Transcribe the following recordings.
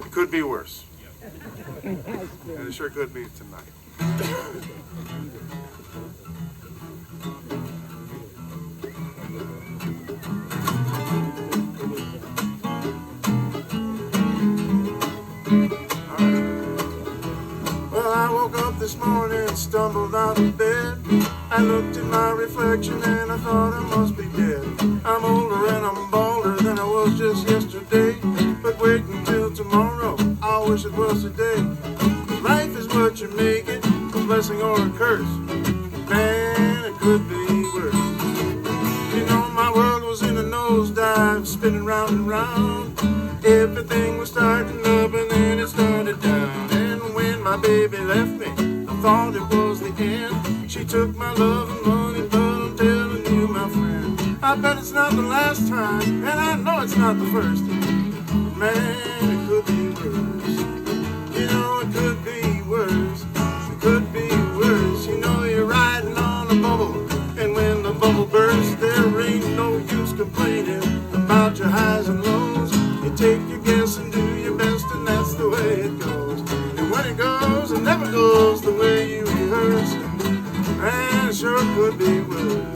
It could be worse. And it sure could be tonight. Well, I woke up this morning and stumbled out of bed. I looked at my reflection and I thought I must be dead. I'm older and I'm balder than I was just yesterday. But wait until tomorrow, I wish it was today. Life is what you make it, a blessing or a curse. Man, it could be worse. You know, my world was in a nosedive, spinning round and round. Everything was starting up and then it started down. And when my baby left me, I thought it was the end. She took my love and money, but I'm telling you, my friend, I bet it's not the last time, and I know it's not the first. Man, it could be worse. You know, it could be worse. It could be worse. You know, you're riding on a bubble, and when the bubble bursts, there ain't no use complaining about your highs and lows. You take your guess and do your best, and that's the way it goes. And when it goes, it never goes the way you rehearse. Man, it sure could be worse.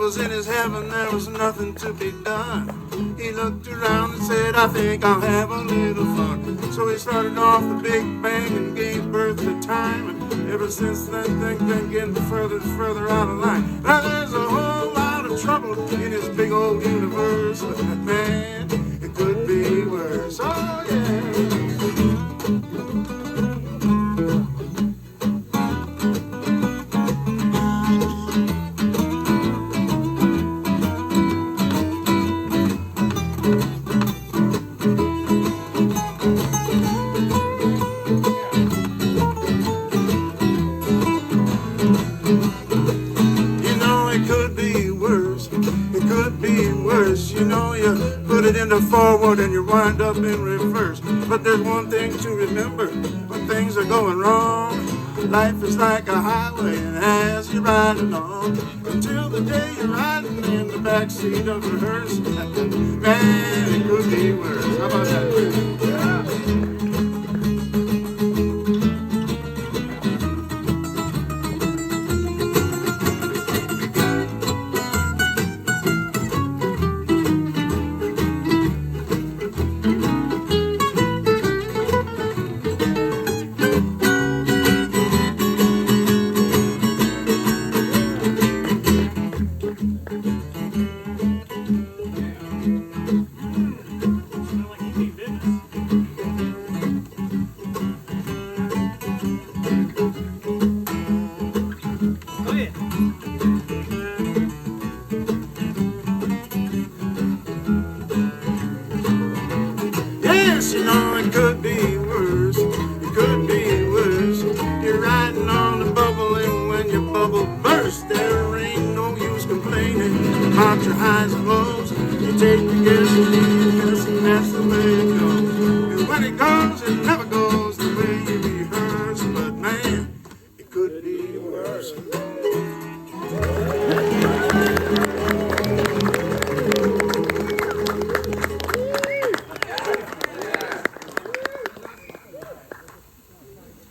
In his heaven, there was nothing to be done. He looked around and said, I think I'll have a little fun. So he started off the Big Bang and gave birth to time. And ever since then, things been getting further and further out of line. Now there's a whole lot of trouble in this big old universe. But man, it could be worse. Oh yeah. You know, you put it into forward and you wind up in reverse. But there's one thing to remember when things are going wrong. Life is like a highway, and as you're riding on, until the day you're riding in the backseat of a hearse. Man, it could be worse. How about that? Yeah. Yes, you know, it could be worse. It could be worse. You're riding on a bubble, and when your bubble bursts, there ain't no use complaining about your highs and lows. You take your guess and leave your guess, and that's the way it goes. And when it goes, it never goes the way you rehearse. But man, it could be worse.